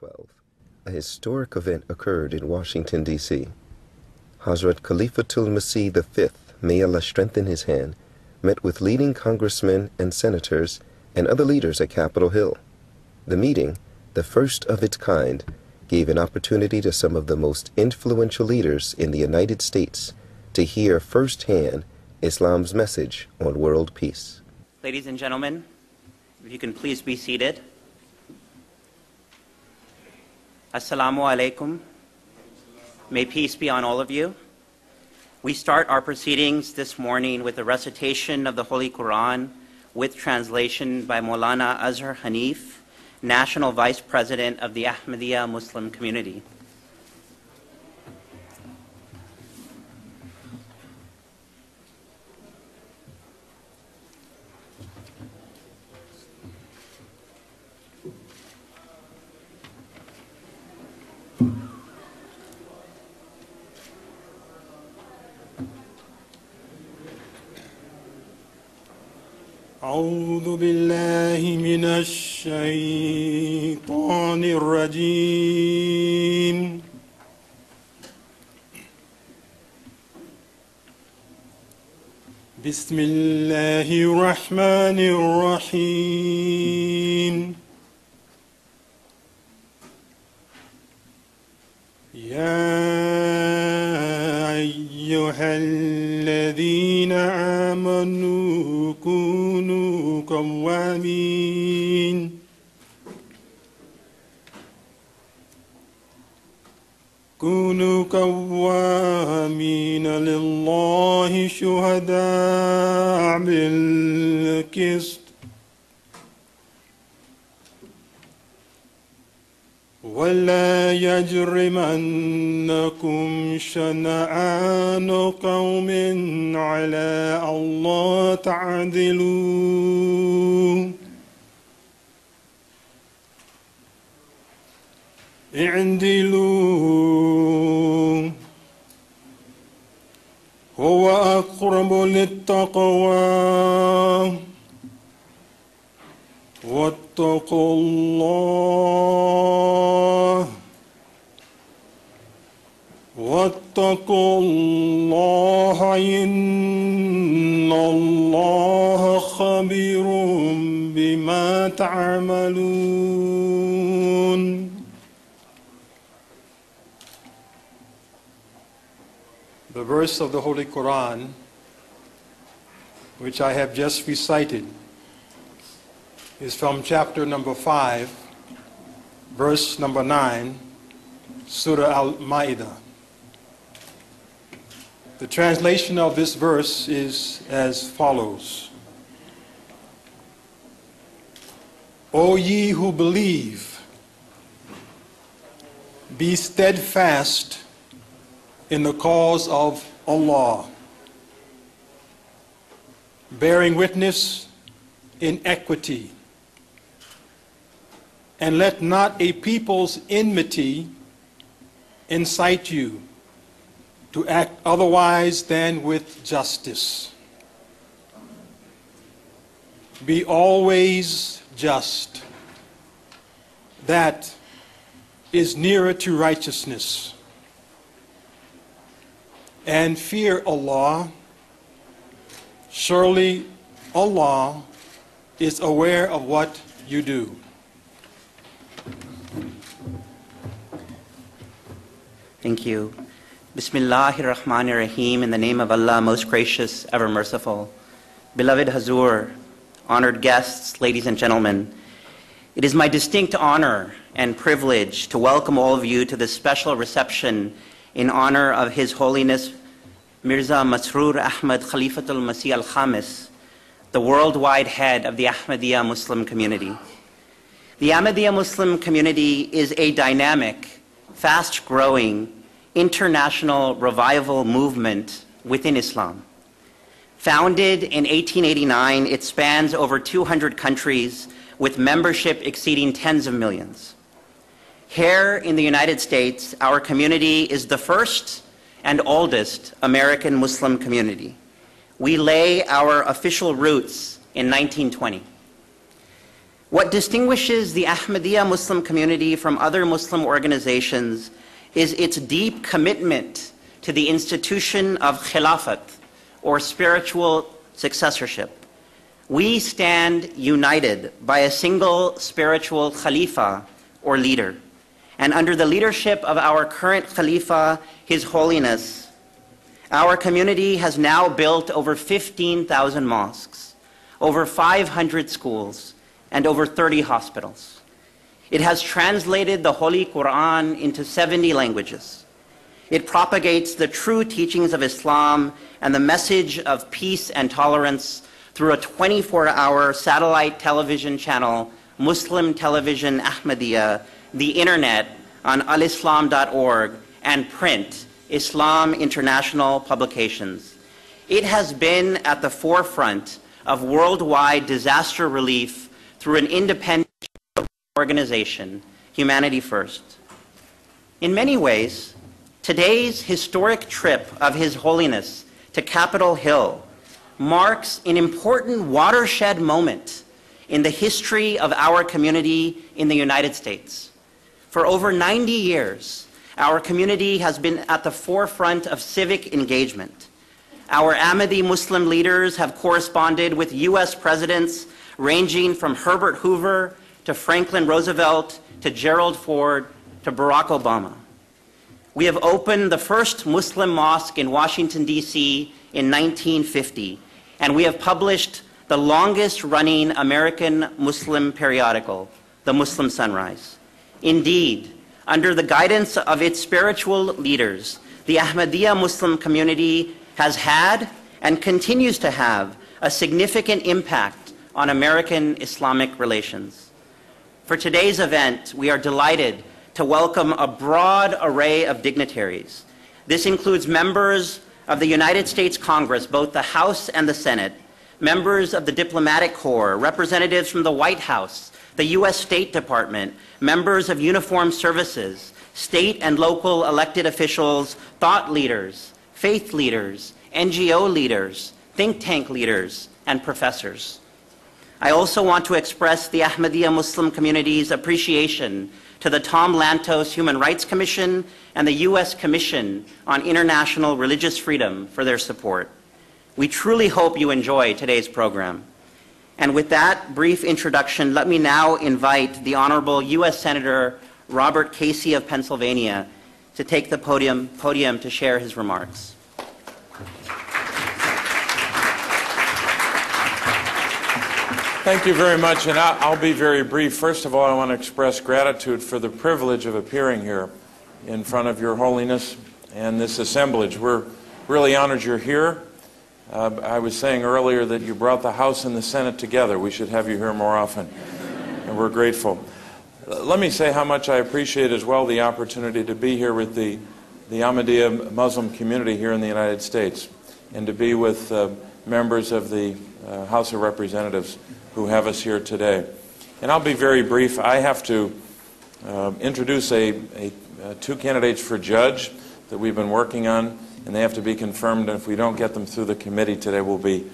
2012, a historic event occurred in Washington, D.C. Hadhrat Khalifatul Masih V, may Allah strengthen his hand, met with leading congressmen and senators and other leaders at Capitol Hill. The meeting, the first of its kind, gave an opportunity to some of the most influential leaders in the United States to hear firsthand Islam's message on world peace. Ladies and gentlemen, if you can please be seated. Assalamu alaikum. May peace be on all of you. We start our proceedings this morning with a recitation of the Holy Quran with translation by Maulana Azhar Hanif, National Vice President of the Ahmadiyya Muslim Community. أعوذ بالله من الشيطان الرجيم بسم الله الرحمن الرحيم يا أيها الذين آمنوا كونوا قوامين لله شهداء بالقسط ولا يجرمنكم شنآن قوم على ألا تعدلوا اعدلوا هو أقرب للتقوى واتقوا الله إن الله خبير بما تعملون. The verse of the Holy Quran, which I have just recited, is from chapter number 5, verse number 9, Surah Al-Ma'idah. The translation of this verse is as follows. O ye who believe, be steadfast in the cause of Allah, bearing witness in equity, and let not a people's enmity incite you to act otherwise than with justice. Be always just. That is nearer to righteousness. And fear Allah. Surely Allah is aware of what you do. Thank you. Bismillahir Rahmanir Rahim, in the name of Allah, most gracious, ever merciful. Beloved Hazur, honored guests, ladies and gentlemen, it is my distinct honor and privilege to welcome all of you to this special reception in honor of His Holiness Mirza Masroor Ahmad Khalifatul Masih V, the worldwide head of the Ahmadiyya Muslim community. The Ahmadiyya Muslim community is a dynamic, fast-growing, international revival movement within Islam. Founded in 1889, it spans over 200 countries with membership exceeding tens of millions. Here in the United States, our community is the first and oldest American Muslim community. We lay our official roots in 1920. What distinguishes the Ahmadiyya Muslim community from other Muslim organizations is its deep commitment to the institution of Khilafat, or spiritual successorship. We stand united by a single spiritual Khalifa, or leader. And under the leadership of our current Khalifa, His Holiness, our community has now built over 15,000 mosques, over 500 schools, and over 30 hospitals. It has translated the Holy Quran into 70 languages. It propagates the true teachings of Islam and the message of peace and tolerance through a 24-hour satellite television channel, Muslim Television Ahmadiyya, the internet on alislam.org, and print, Islam International publications. It has been at the forefront of worldwide disaster relief through an independent organization, Humanity First. In many ways, today's historic trip of His Holiness to Capitol Hill marks an important watershed moment in the history of our community in the United States. For over 90 years, our community has been at the forefront of civic engagement. Our Ahmadi Muslim leaders have corresponded with U.S. presidents ranging from Herbert Hoover to Franklin Roosevelt to Gerald Ford to Barack Obama. We have opened the first Muslim mosque in Washington, D.C. in 1950, and we have published the longest-running American Muslim periodical, The Muslim Sunrise. Indeed, under the guidance of its spiritual leaders, the Ahmadiyya Muslim community has had and continues to have a significant impact on American Islamic relations. For today's event, we are delighted to welcome a broad array of dignitaries. This includes members of the United States Congress, both the House and the Senate, members of the Diplomatic Corps, representatives from the White House, the U.S. State Department, members of uniformed services, state and local elected officials, thought leaders, faith leaders, NGO leaders, think tank leaders, and professors. I also want to express the Ahmadiyya Muslim community's appreciation to the Tom Lantos Human Rights Commission and the U.S. Commission on International Religious Freedom for their support. We truly hope you enjoy today's program. And with that brief introduction, let me now invite the Honorable U.S. Senator Robert Casey of Pennsylvania to take the podium to share his remarks. Thank you very much, and I'll be very brief. First of all, I want to express gratitude for the privilege of appearing here in front of Your Holiness and this assemblage. We're really honored you're here. I was saying earlier that you brought the House and the Senate together. We should have you here more often, and we're grateful. Let me say how much I appreciate as well the opportunity to be here with the Ahmadiyya Muslim community here in the United States, and to be with members of the House of Representatives who have us here today. And I'll be very brief. I have to introduce two candidates for judge that we've been working on, and they have to be confirmed, and if we don't get them through the committee today, we'll be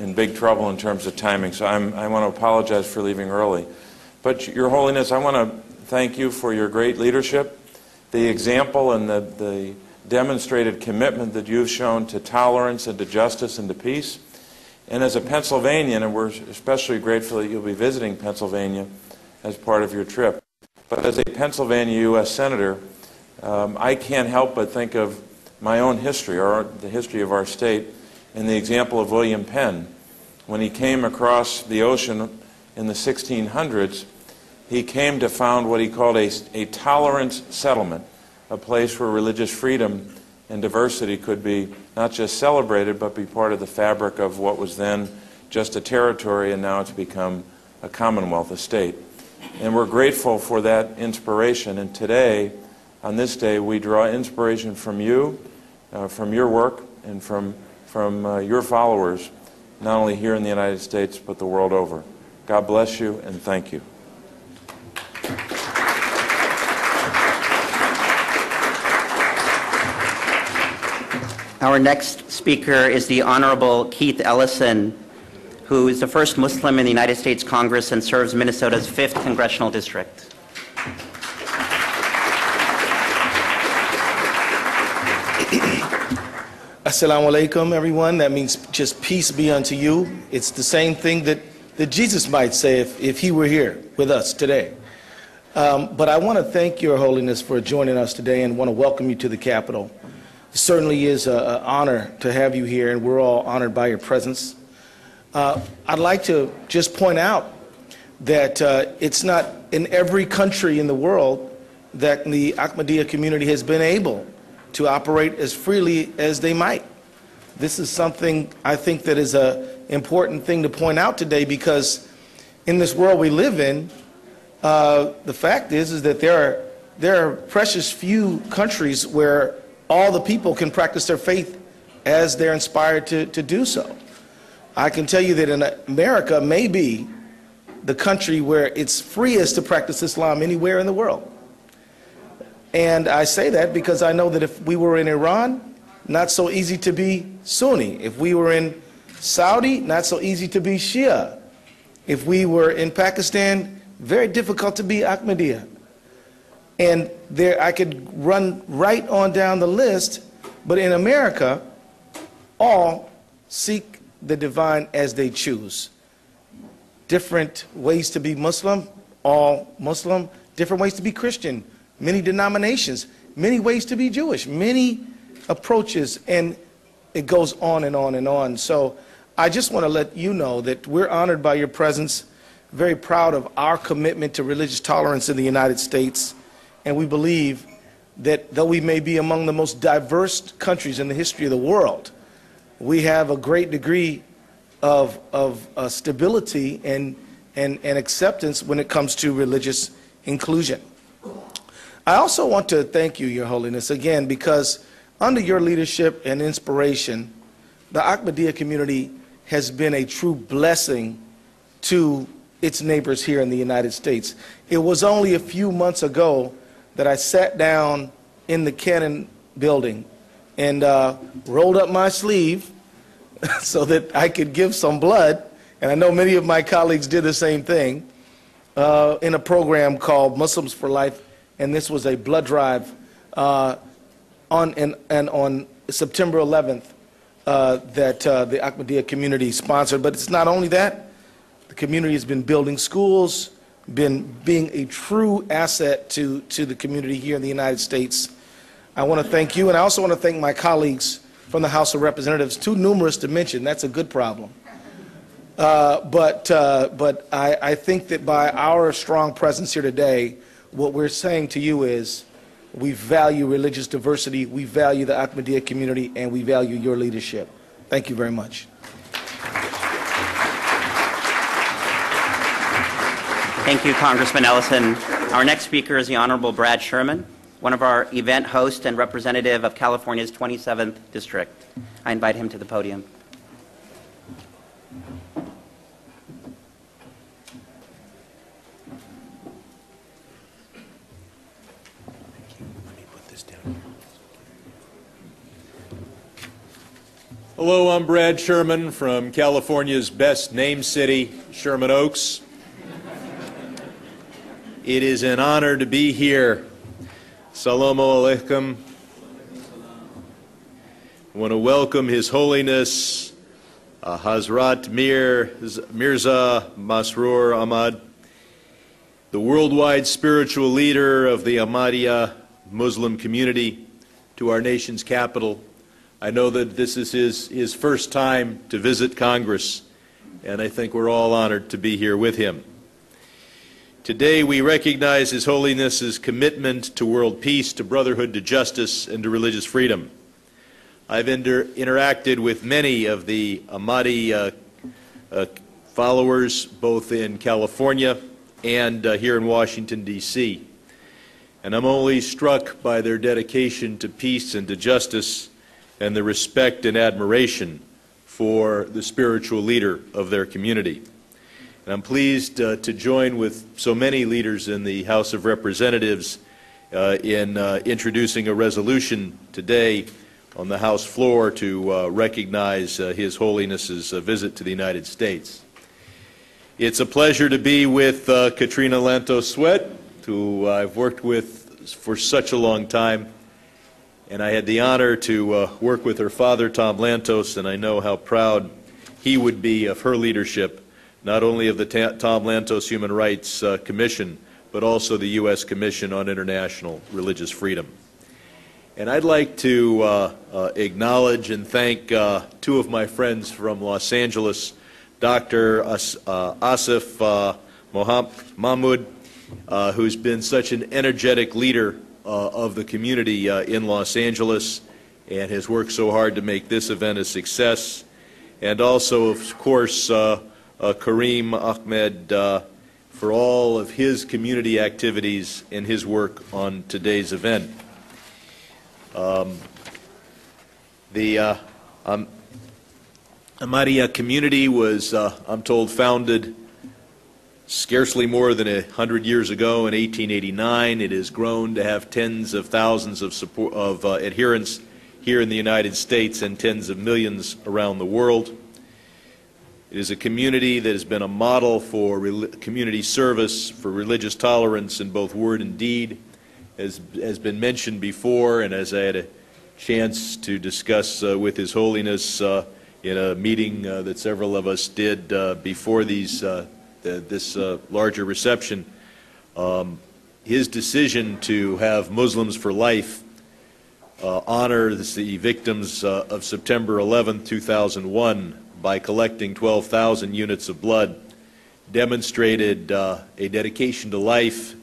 in big trouble in terms of timing. So I want to apologize for leaving early. But Your Holiness, I want to thank you for your great leadership, the example and the demonstrated commitment that you've shown to tolerance and to justice and to peace. And as a Pennsylvanian, and we're especially grateful that you'll be visiting Pennsylvania as part of your trip, but as a Pennsylvania U.S. Senator, I can't help but think of my own history, or the history of our state, and the example of William Penn. When he came across the ocean in the 1600s, he came to found what he called a tolerance settlement, a place where religious freedom and diversity could be not just celebrated, but be part of the fabric of what was then just a territory, and now it's become a commonwealth, a state. And we're grateful for that inspiration. And today, on this day, we draw inspiration from you, from your work, and from your followers, not only here in the United States, but the world over. God bless you, and thank you. Our next speaker is the Honorable Keith Ellison who is the first Muslim in the United States Congress and serves Minnesota's 5th Congressional District. Assalamu alaikum, everyone. That means just peace be unto you. It's the same thing that Jesus might say if he were here with us today. But I want to thank Your Holiness for joining us today and want to welcome you to the Capitol. It certainly is an honor to have you here, and we're all honored by your presence. I'd like to just point out that it's not in every country in the world that the Ahmadiyya community has been able to operate as freely as they might. This is something I think that is an important thing to point out today, because in this world we live in, the fact is that there are precious few countries where all the people can practice their faith as they're inspired to do so. I can tell you that in America may be the country where it's freest to practice Islam anywhere in the world. And I say that because I know that if we were in Iran, not so easy to be Sunni. If we were in Saudi, not so easy to be Shia. If we were in Pakistan, very difficult to be Ahmadiyya. And there I could run right on down the list, but in America, all seek the divine as they choose. Different ways to be Muslim, all Muslim, different ways to be Christian, many denominations, many ways to be Jewish, many approaches, and it goes on and on and on. So I just want to let you know that we're honored by your presence, very proud of our commitment to religious tolerance in the United States, and we believe that though we may be among the most diverse countries in the history of the world, we have a great degree of stability and acceptance when it comes to religious inclusion. I also want to thank you, Your Holiness, again, because under your leadership and inspiration, the Ahmadiyya community has been a true blessing to its neighbors here in the United States. It was only a few months ago that I sat down in the Cannon building and rolled up my sleeve so that I could give some blood, and I know many of my colleagues did the same thing, in a program called Muslims for Life, and this was a blood drive on September 11th that the Ahmadiyya community sponsored. But it's not only that. The community has been building schools, being a true asset to the community here in the United States. I want to thank you, and I also want to thank my colleagues from the House of Representatives, too numerous to mention. That's a good problem. But I think that by our strong presence here today, what we're saying to you is we value religious diversity, we value the Ahmadiyya community, and we value your leadership. Thank you very much. Thank you, Congressman Ellison. Our next speaker is the Honorable Brad Sherman, one of our event hosts and representative of California's 27th District. I invite him to the podium. Hello, I'm Brad Sherman from California's best named city, Sherman Oaks. It is an honor to be here. Assalamu alaikum. I want to welcome His Holiness Hadhrat Mirza Masroor Ahmad, the worldwide spiritual leader of the Ahmadiyya Muslim community, to our nation's capital. I know that this is his first time to visit Congress, and I think we're all honored to be here with him. Today we recognize His Holiness's commitment to world peace, to brotherhood, to justice, and to religious freedom. I've interacted with many of the Ahmadiyya followers, both in California and here in Washington, D.C., and I'm only struck by their dedication to peace and to justice and the respect and admiration for the spiritual leader of their community. And I'm pleased to join with so many leaders in the House of Representatives in introducing a resolution today on the House floor to recognize His Holiness's visit to the United States. It's a pleasure to be with Katrina Lantos Sweat, who I've worked with for such a long time, and I had the honor to work with her father, Tom Lantos, and I know how proud he would be of her leadership, not only of the Tom Lantos Human Rights Commission, but also the U.S. Commission on International Religious Freedom. And I'd like to acknowledge and thank two of my friends from Los Angeles, Dr. Asif Mahmoud, who's been such an energetic leader of the community in Los Angeles and has worked so hard to make this event a success, and also, of course, Kareem Ahmed for all of his community activities and his work on today's event. The Ahmadiyya community was, I'm told, founded scarcely more than 100 years ago in 1889. It has grown to have tens of thousands of adherents here in the United States and tens of millions around the world. It is a community that has been a model for community service, for religious tolerance in both word and deed, as has been mentioned before, and as I had a chance to discuss with His Holiness in a meeting that several of us did before this larger reception, his decision to have Muslims for life honor the victims of September 11, 2001 by collecting 12,000 units of blood demonstrated a dedication to life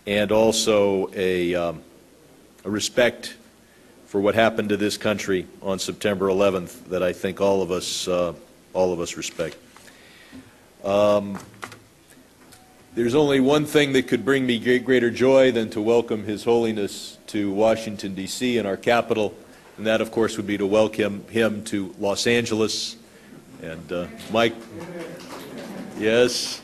and also a respect for what happened to this country on September 11th that I think all of us respect. There's only one thing that could bring me greater joy than to welcome His Holiness to Washington, D.C., in our capital, and that, of course, would be to welcome him to Los Angeles. And Mike, yes,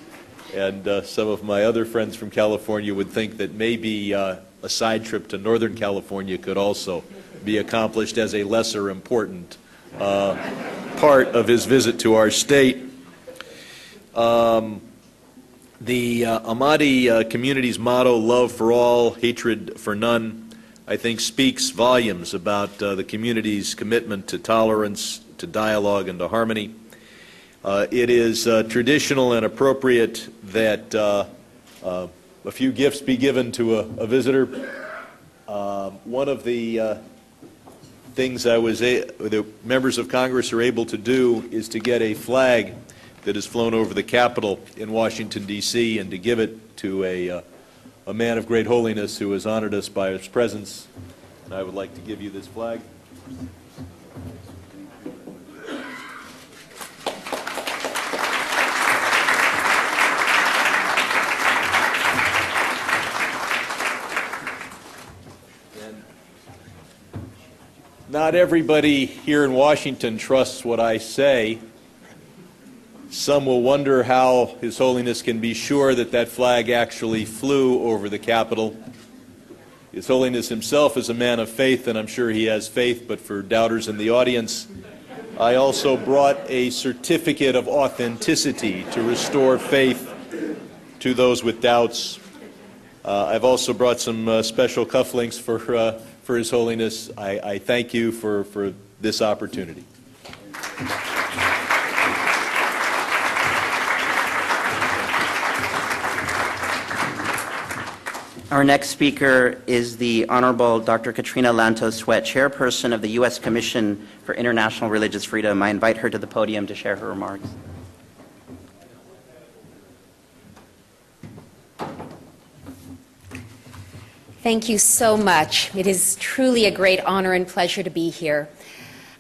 and some of my other friends from California would think that maybe a side trip to Northern California could also be accomplished as a lesser important part of his visit to our state. The Ahmadi community's motto, love for all, hatred for none, I think speaks volumes about the community's commitment to tolerance, to dialogue, and to harmony. It is traditional and appropriate that a few gifts be given to a visitor. One of the things the members of Congress are able to do is to get a flag that is flown over the Capitol in Washington, D.C., and to give it to a man of great holiness who has honored us by his presence. And I would like to give you this flag. Not everybody here in Washington trusts what I say. Some will wonder how His Holiness can be sure that that flag actually flew over the Capitol. His Holiness himself is a man of faith, and I'm sure he has faith, but for doubters in the audience, I also brought a certificate of authenticity to restore faith to those with doubts. I've also brought some special cufflinks for His Holiness. I thank you for this opportunity. Our next speaker is the Honorable Dr. Katrina Lantos Sweat, Chairperson of the U.S. Commission for International Religious Freedom. I invite her to the podium to share her remarks. Thank you so much. It is truly a great honor and pleasure to be here.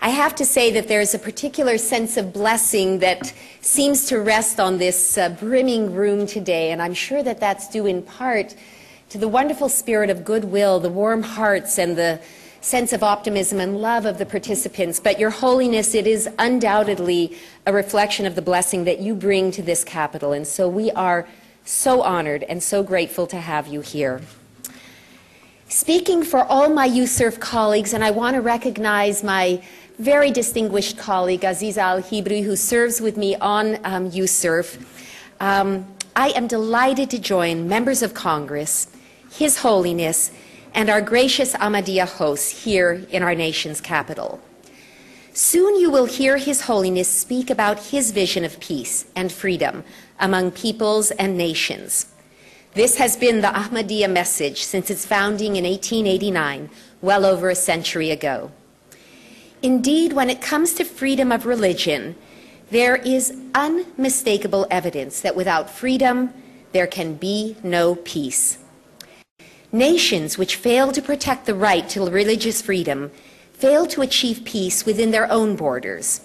I have to say that there's a particular sense of blessing that seems to rest on this brimming room today, and I'm sure that that's due in part to the wonderful spirit of goodwill, the warm hearts, and the sense of optimism and love of the participants. But Your Holiness, it is undoubtedly a reflection of the blessing that you bring to this capital, and so we are so honored and so grateful to have you here. Speaking for all my USERF colleagues, and I want to recognize my very distinguished colleague, Aziza Al-Hibri, who serves with me on USERF, I am delighted to join members of Congress, His Holiness, and our gracious Ahmadiyya hosts here in our nation's capital. Soon you will hear His Holiness speak about his vision of peace and freedom among peoples and nations. This has been the Ahmadiyya message since its founding in 1889, well over a century ago. Indeed, when it comes to freedom of religion, there is unmistakable evidence that without freedom, there can be no peace. Nations which fail to protect the right to religious freedom fail to achieve peace within their own borders.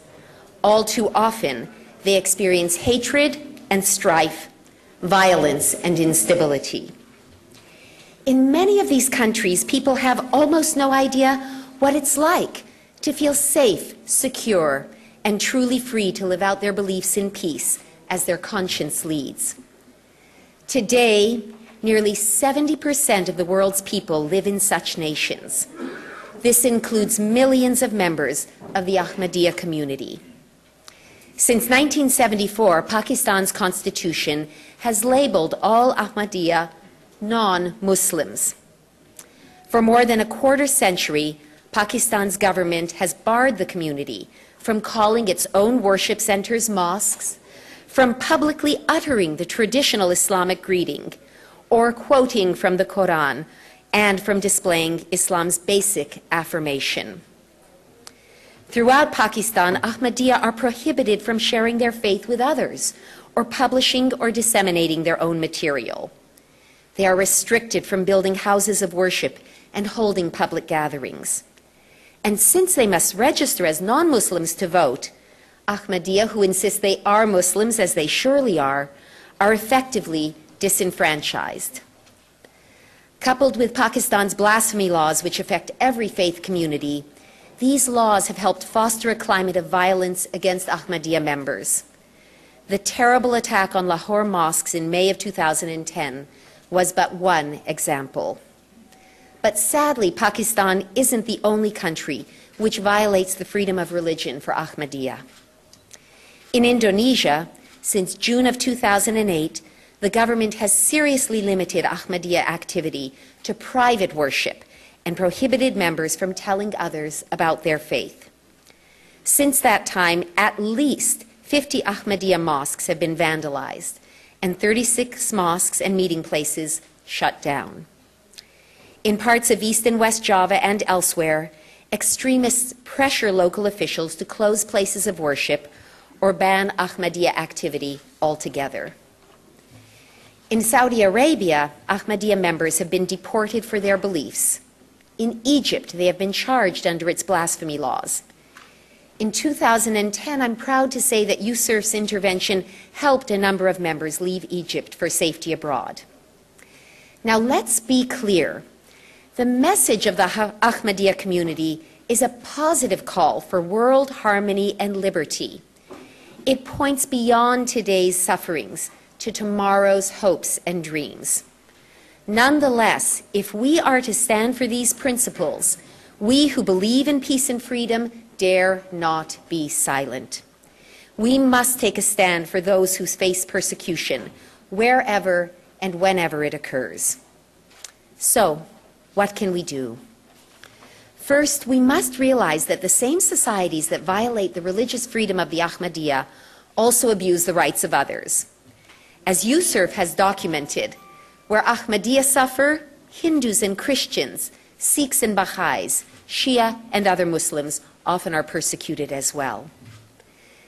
All too often, they experience hatred and strife, violence and instability. In many of these countries, people have almost no idea what it's like to feel safe, secure, and truly free to live out their beliefs in peace as their conscience leads. Today, nearly 70% of the world's people live in such nations. This includes millions of members of the Ahmadiyya community. Since 1974, Pakistan's constitution has labeled all Ahmadiyya non-Muslims. For more than a quarter century, Pakistan's government has barred the community from calling its own worship centers mosques, from publicly uttering the traditional Islamic greeting, or quoting from the Quran, and from displaying Islam's basic affirmation. Throughout Pakistan, Ahmadiyya are prohibited from sharing their faith with others, or publishing or disseminating their own material. They are restricted from building houses of worship and holding public gatherings. And since they must register as non-Muslims to vote, Ahmadiyya, who insist they are Muslims, as they surely are effectively disenfranchised. Coupled with Pakistan's blasphemy laws, which affect every faith community, these laws have helped foster a climate of violence against Ahmadiyya members. The terrible attack on Lahore mosques in May of 2010 was but one example. But sadly, Pakistan isn't the only country which violates the freedom of religion for Ahmadiyya. In Indonesia, since June of 2008, the government has seriously limited Ahmadiyya activity to private worship and prohibited members from telling others about their faith. Since that time, at least 50 Ahmadiyya mosques have been vandalized and 36 mosques and meeting places shut down. In parts of East and West Java and elsewhere, extremists pressure local officials to close places of worship or ban Ahmadiyya activity altogether. In Saudi Arabia, Ahmadiyya members have been deported for their beliefs. In Egypt, they have been charged under its blasphemy laws. In 2010, I'm proud to say that USERF's intervention helped a number of members leave Egypt for safety abroad. Now, let's be clear. The message of the Ahmadiyya community is a positive call for world harmony and liberty. It points beyond today's sufferings to tomorrow's hopes and dreams. Nonetheless, if we are to stand for these principles, we who believe in peace and freedom dare not be silent. We must take a stand for those who face persecution, wherever and whenever it occurs. So, what can we do? First, we must realize that the same societies that violate the religious freedom of the Ahmadiyya also abuse the rights of others. As USERF has documented, where Ahmadiyya suffer, Hindus and Christians, Sikhs and Baha'is, Shia and other Muslims often are persecuted as well.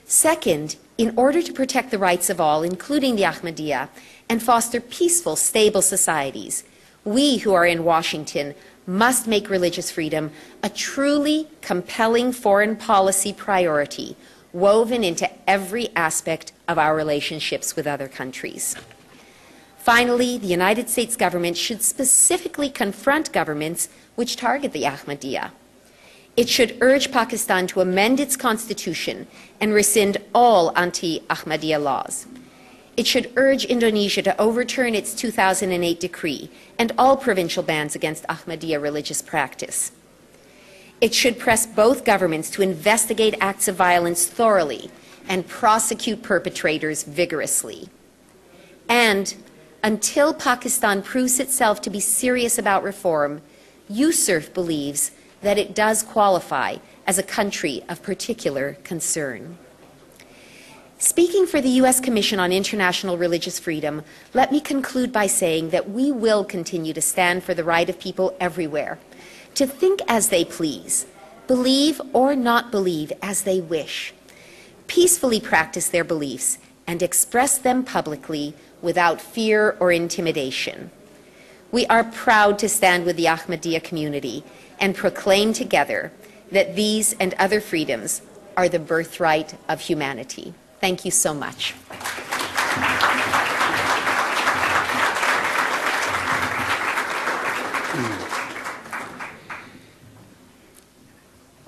Second, in order to protect the rights of all, including the Ahmadiyya, and foster peaceful, stable societies, we who are in Washington must make religious freedom a truly compelling foreign policy priority, woven into every aspect of our relationships with other countries. Finally, the United States government should specifically confront governments which target the Ahmadiyya. It should urge Pakistan to amend its constitution and rescind all anti-Ahmadiyya laws. It should urge Indonesia to overturn its 2008 decree and all provincial bans against Ahmadiyya religious practice. It should press both governments to investigate acts of violence thoroughly and prosecute perpetrators vigorously. And until Pakistan proves itself to be serious about reform, USCIRF believes that it does qualify as a country of particular concern. Speaking for the U.S. Commission on International Religious Freedom, let me conclude by saying that we will continue to stand for the right of people everywhere to think as they please, believe or not believe as they wish, peacefully practice their beliefs, and express them publicly without fear or intimidation. We are proud to stand with the Ahmadiyya community and proclaim together that these and other freedoms are the birthright of humanity. Thank you so much.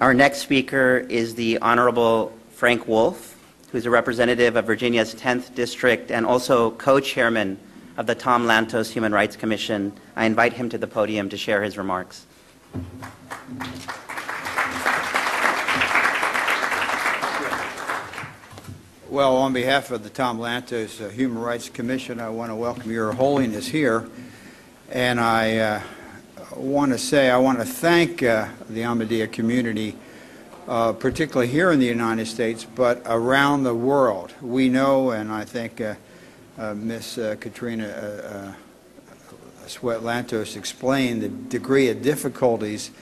Our next speaker is the Honorable Frank Wolf, who is a representative of Virginia's 10th District and also co-chairman of the Tom Lantos Human Rights Commission. I invite him to the podium to share his remarks. Well, on behalf of the Tom Lantos Human Rights Commission, I want to welcome Your Holiness here. And I want to thank the Ahmadiyya community, particularly here in the United States, but around the world. We know, and I think Ms. Katrina Sweat-Lantos explained the degree of difficulties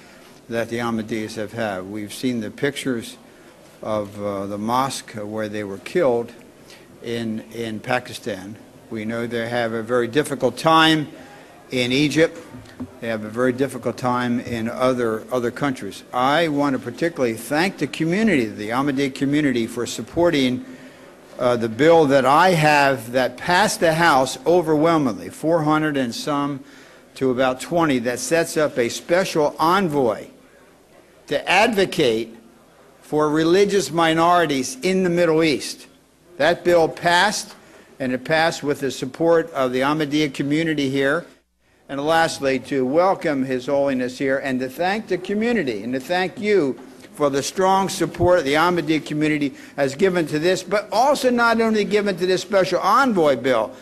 that the Ahmadiyyas have had. We've seen the pictures of the mosque where they were killed in Pakistan. We know they have a very difficult time in Egypt. They have a very difficult time in other countries. I want to particularly thank the community, the Ahmadiyya community, for supporting the bill that I have that passed the House overwhelmingly, 400 and some to about 20, that sets up a special envoy to advocate for religious minorities in the Middle East. That bill passed, and it passed with the support of the Ahmadiyya community here. And lastly, to welcome His Holiness here and to thank the community and to thank you for the strong support the Ahmadiyya community has given to this, but also not only given to this special envoy bill,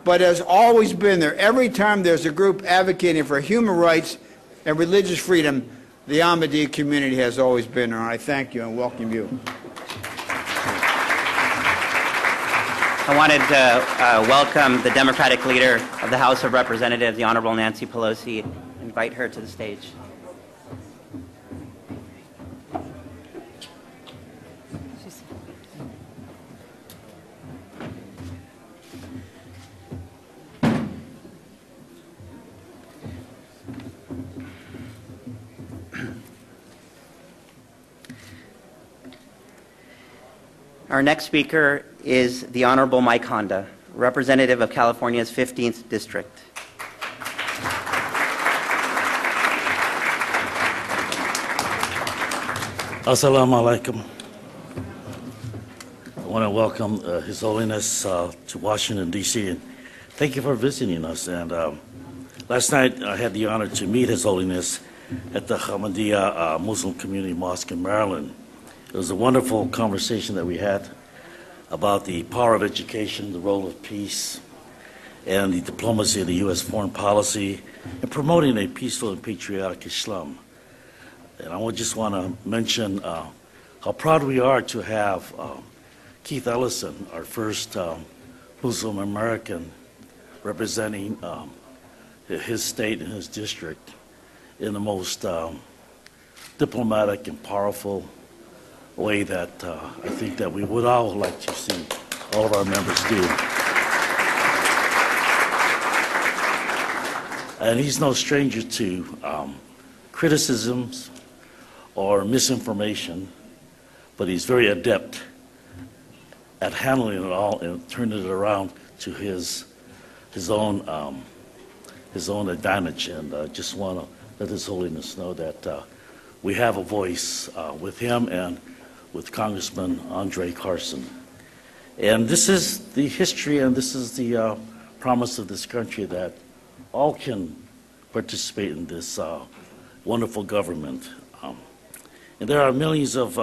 but has always been there. Every time there's a group advocating for human rights and religious freedom, the Ahmadiyya community has always been there, and I thank you and welcome you. I wanted to welcome the Democratic leader of the House of Representatives, the Honorable Nancy Pelosi, invite her to the stage. Our next speaker is the Honorable Mike Honda, representative of California's 15th District. Assalamu alaikum. I want to welcome His Holiness to Washington, D.C. and thank you for visiting us. And last night I had the honor to meet His Holiness at the Ahmadiyya Muslim Community Mosque in Maryland. It was a wonderful conversation that we had about the power of education, the role of peace, and the diplomacy of the U.S. foreign policy in promoting a peaceful and patriotic Islam. And I just want to mention how proud we are to have Keith Ellison, our first Muslim American, representing his state and his district in the most diplomatic and powerful way that I think that we would all like to see all of our members do. And he's no stranger to criticisms or misinformation, but he's very adept at handling it all and turning it around to his own advantage. And I just want to let His Holiness know that we have a voice with him and with Congressman Andre Carson. And this is the history and this is the promise of this country, that all can participate in this wonderful government. And there are millions of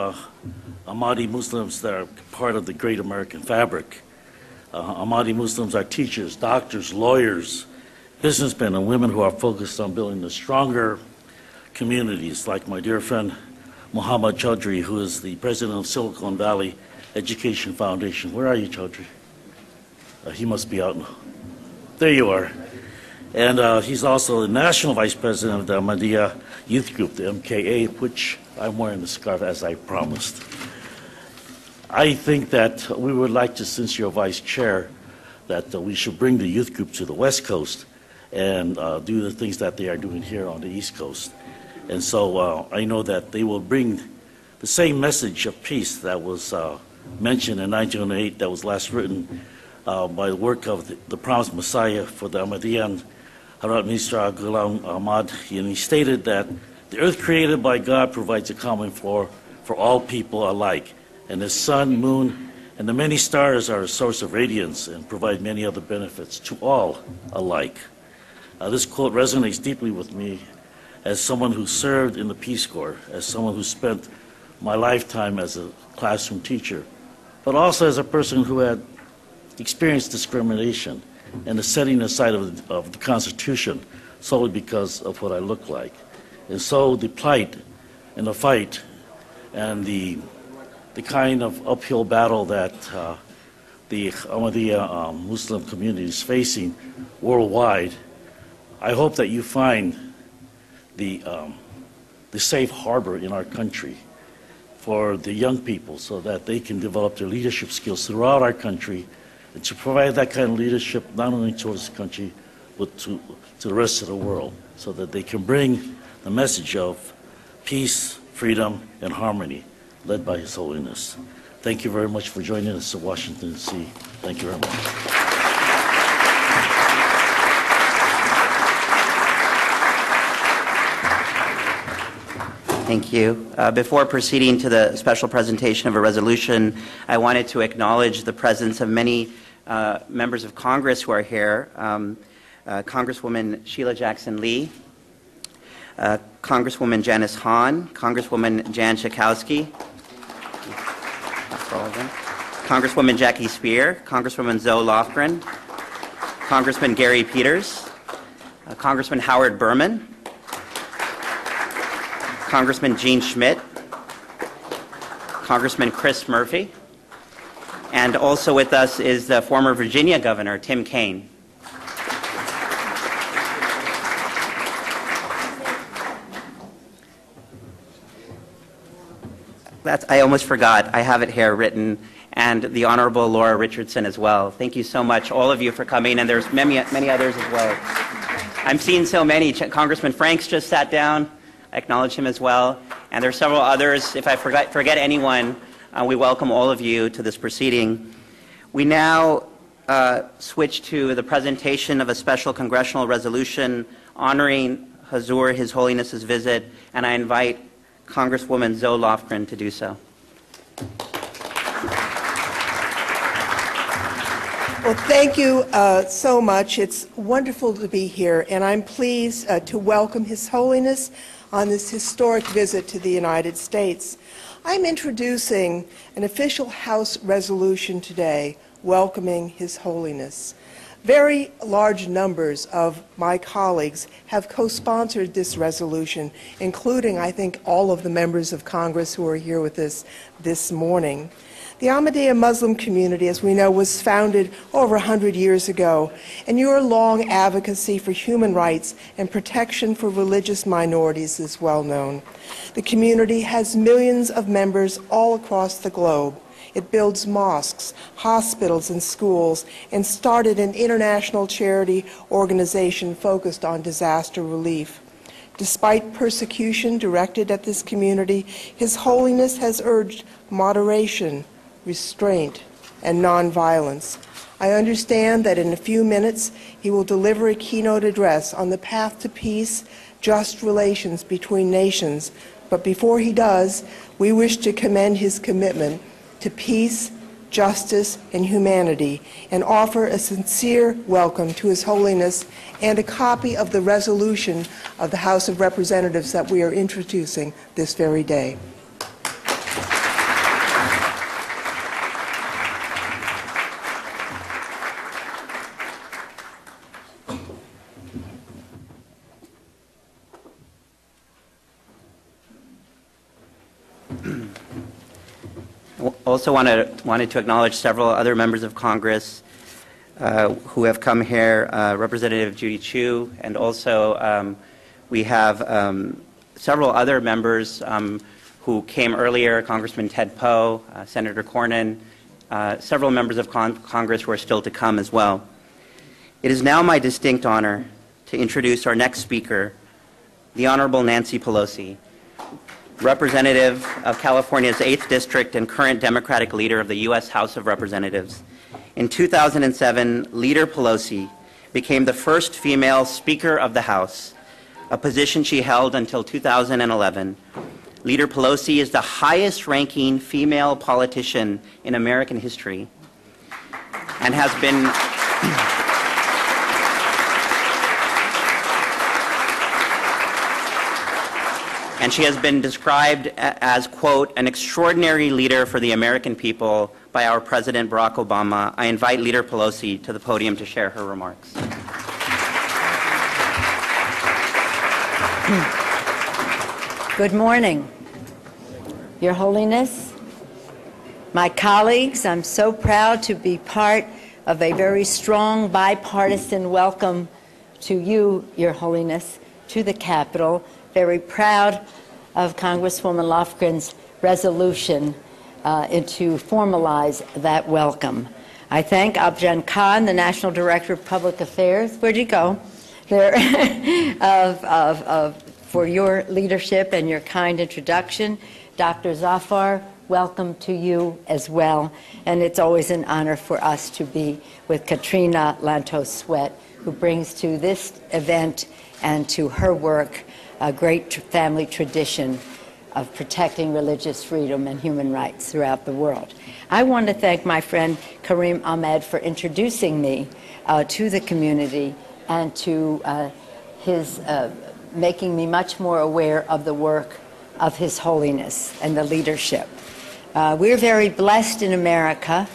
Ahmadi Muslims that are part of the great American fabric. Ahmadi Muslims are teachers, doctors, lawyers, businessmen, and women who are focused on building the stronger communities, like my dear friend Muhammad Chaudhry, who is the president of Silicon Valley Education Foundation. Where are you, Chaudhry? He must be out now. There you are. And he's also the national vice president of the Ahmadiyya Youth Group, the MKA, which I'm wearing the scarf as I promised. I think that we would like to, since you're vice chair, that we should bring the youth group to the West Coast and do the things that they are doing here on the East Coast. And so I know that they will bring the same message of peace that was mentioned in 1908, that was last written by the work of the promised Messiah for the Ahmadiyya, Hadhrat Mirza Ghulam Ahmad. And he stated that the earth created by God provides a common floor for all people alike. And the sun, moon, and the many stars are a source of radiance and provide many other benefits to all alike. This quote resonates deeply with me as someone who served in the Peace Corps, as someone who spent my lifetime as a classroom teacher, but also as a person who had experienced discrimination and the setting aside of the Constitution solely because of what I look like. And so the plight and the fight and the kind of uphill battle that the Ahmadiyya Muslim community is facing worldwide, I hope that you find the safe harbor in our country for the young people so that they can develop their leadership skills throughout our country, and to provide that kind of leadership not only towards the country but to the rest of the world, so that they can bring the message of peace, freedom, and harmony led by His Holiness. Thank you very much for joining us in Washington, D.C. Thank you very much. Thank you. Before proceeding to the special presentation of a resolution, I wanted to acknowledge the presence of many members of Congress who are here. Congresswoman Sheila Jackson Lee, Congresswoman Janice Hahn, Congresswoman Jan Schakowsky, Congresswoman Jackie Spear, Congresswoman Zoe Lofgren, Congressman Gary Peters, Congressman Howard Berman, Congressman Gene Schmidt, Congressman Chris Murphy, and also with us is the former Virginia Governor, Tim Kaine. I almost forgot. I have it here written, and the Honorable Laura Richardson as well. Thank you so much, all of you, for coming, and there's many others as well. I'm seeing so many. Congressman Franks just sat down. I acknowledge him as well. And there are several others. If I forget anyone, we welcome all of you to this proceeding. We now switch to the presentation of a special congressional resolution honoring Hazur, His Holiness's visit, and I invite Congresswoman Zoe Lofgren to do so. Well, thank you so much. It's wonderful to be here, and I'm pleased to welcome His Holiness on this historic visit to the United States. I'm introducing an official House resolution today welcoming His Holiness. Very large numbers of my colleagues have co-sponsored this resolution, including, I think, all of the members of Congress who are here with us this morning. The Ahmadiyya Muslim community, as we know, was founded over 100 years ago, and your long advocacy for human rights and protection for religious minorities is well known. The community has millions of members all across the globe. It builds mosques, hospitals, and schools, and started an international charity organization focused on disaster relief. Despite persecution directed at this community, His Holiness has urged moderation, restraint, and nonviolence. I understand that in a few minutes he will deliver a keynote address on the path to peace, just relations between nations. But before he does, we wish to commend his commitment to peace, justice, and humanity, and offer a sincere welcome to His Holiness and a copy of the resolution of the House of Representatives that we are introducing this very day. Also wanted to acknowledge several other members of Congress who have come here, Representative Judy Chu, and also we have several other members who came earlier, Congressman Ted Poe, Senator Cornyn, several members of Congress who are still to come as well. It is now my distinct honor to introduce our next speaker, the Honorable Nancy Pelosi, Representative of California's 8th District and current Democratic leader of the U.S. House of Representatives. In 2007, Leader Pelosi became the first female Speaker of the House, a position she held until 2011. Leader Pelosi is the highest-ranking female politician in American history and has been and she has been described as, quote, an extraordinary leader for the American people by our President Barack Obama. I invite Leader Pelosi to the podium to share her remarks. Good morning, Your Holiness, my colleagues. I'm so proud to be part of a very strong bipartisan welcome to you, Your Holiness, to the Capitol. Very proud of Congresswoman Lofgren's resolution to formalize that welcome. I thank Abjan Khan, the National Director of Public Affairs. Where'd you go? There, for your leadership and your kind introduction. Dr. Zafar, welcome to you as well. And it's always an honor for us to be with Katrina Lantos-Sweat, who brings to this event and to her work a great family tradition of protecting religious freedom and human rights throughout the world. I want to thank my friend Karim Ahmed for introducing me to the community and to his making me much more aware of the work of His Holiness and the leadership. We're very blessed in America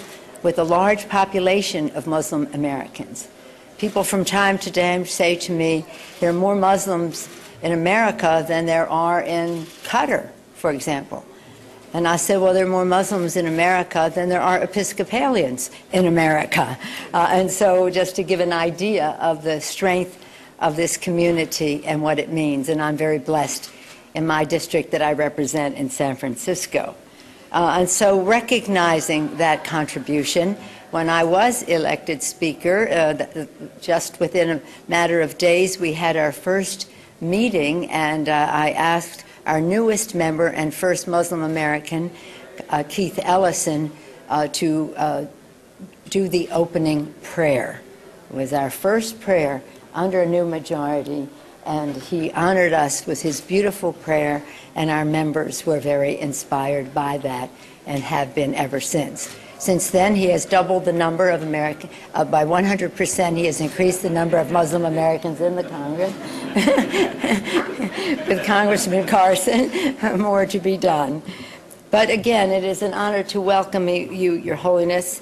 with a large population of Muslim Americans. People from time to time say to me, there are more Muslims in America than there are in Qatar, for example. And I said, well, there are more Muslims in America than there are Episcopalians in America. And so just to give an idea of the strength of this community and what it means, and I'm very blessed in my district that I represent in San Francisco. And so recognizing that contribution, when I was elected Speaker, just within a matter of days, we had our first meeting, and I asked our newest member and first Muslim American, Keith Ellison, to do the opening prayer. It was our first prayer under a new majority, and he honored us with his beautiful prayer, and our members were very inspired by that and have been ever since. Since then, he has doubled the number of Americans, by 100%. He has increased the number of Muslim Americans in the Congress. With Congressman Carson, more to be done. But again, it is an honor to welcome you, Your Holiness.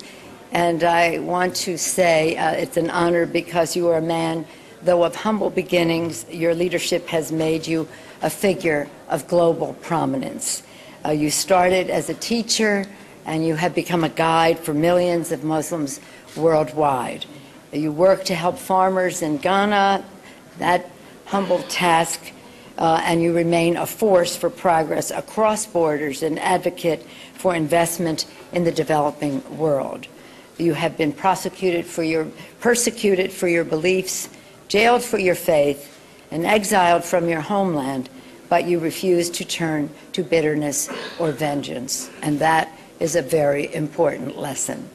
And I want to say it's an honor because you are a man, though of humble beginnings, your leadership has made you a figure of global prominence. You started as a teacher, and you have become a guide for millions of Muslims worldwide. You work to help farmers in Ghana, that humble task, and you remain a force for progress across borders and advocate for investment in the developing world. You have been persecuted for your beliefs, jailed for your faith, and exiled from your homeland, but you refuse to turn to bitterness or vengeance, and that is a very important lesson.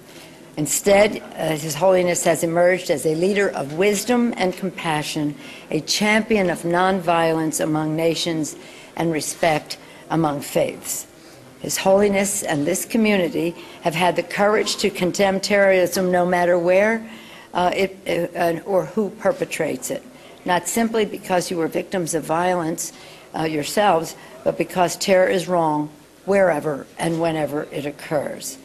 Instead, His Holiness has emerged as a leader of wisdom and compassion, a champion of nonviolence among nations and respect among faiths. His Holiness and this community have had the courage to condemn terrorism no matter where or who perpetrates it, not simply because you were victims of violence yourselves, but because terror is wrong wherever and whenever it occurs.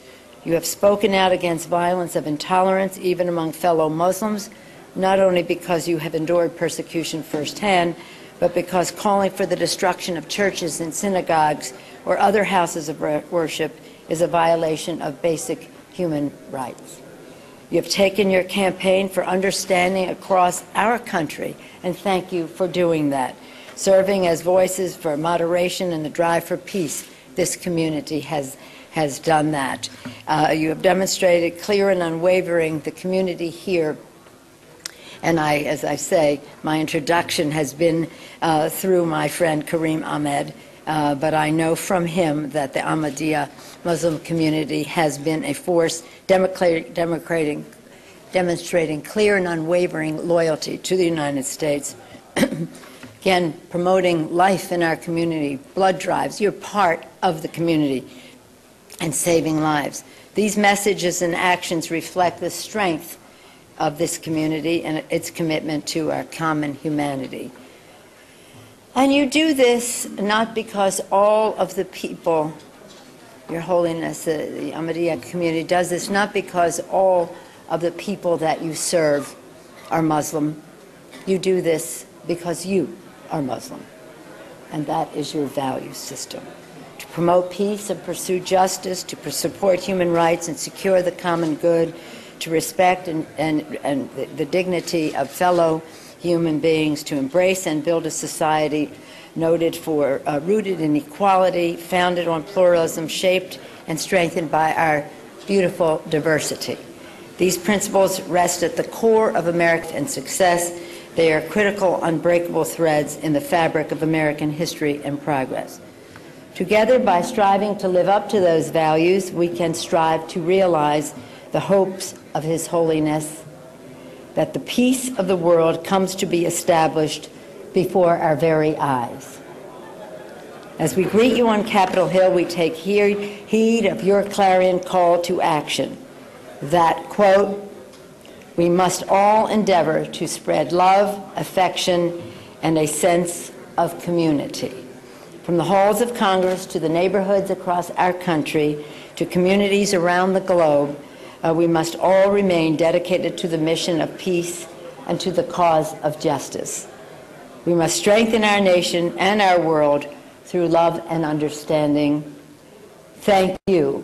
You have spoken out against violence of intolerance, even among fellow Muslims, not only because you have endured persecution firsthand, but because calling for the destruction of churches and synagogues or other houses of worship is a violation of basic human rights. You have taken your campaign for understanding across our country, and thank you for doing that. Serving as voices for moderation and the drive for peace, this community has done that. You have demonstrated clear and unwavering the community here. And as I say, my introduction has been through my friend Kareem Ahmed, but I know from him that the Ahmadiyya Muslim community has been a force demonstrating clear and unwavering loyalty to the United States. Again, promoting life in our community, blood drives, you're part of the community, and saving lives. These messages and actions reflect the strength of this community and its commitment to our common humanity. And you do this not because all of the people, Your Holiness, the Ahmadiyya community does this not because all of the people that you serve are Muslim. You do this because you are Muslim, and that is your value system. To promote peace and pursue justice, to support human rights and secure the common good, to respect and the dignity of fellow human beings, to embrace and build a society rooted in equality, founded on pluralism, shaped and strengthened by our beautiful diversity. These principles rest at the core of American success. They are critical, unbreakable threads in the fabric of American history and progress. Together, by striving to live up to those values, we can strive to realize the hopes of His Holiness, that the peace of the world comes to be established before our very eyes. As we greet you on Capitol Hill, we take heed of your clarion call to action, that, quote, we must all endeavor to spread love, affection, and a sense of community. From the halls of Congress to the neighborhoods across our country to communities around the globe, we must all remain dedicated to the mission of peace and to the cause of justice. We must strengthen our nation and our world through love and understanding. Thank you.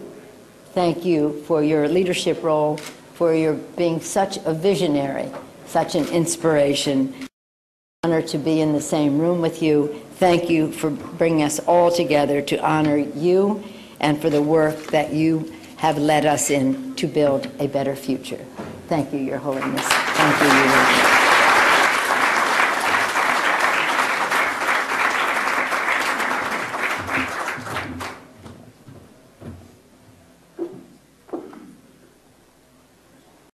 Thank you for your leadership role, for your being such a visionary, such an inspiration. Honor to be in the same room with you. Thank you for bringing us all together to honor you and for the work that you have led us in to build a better future. Thank you, Your Holiness. Thank you, Your Worship.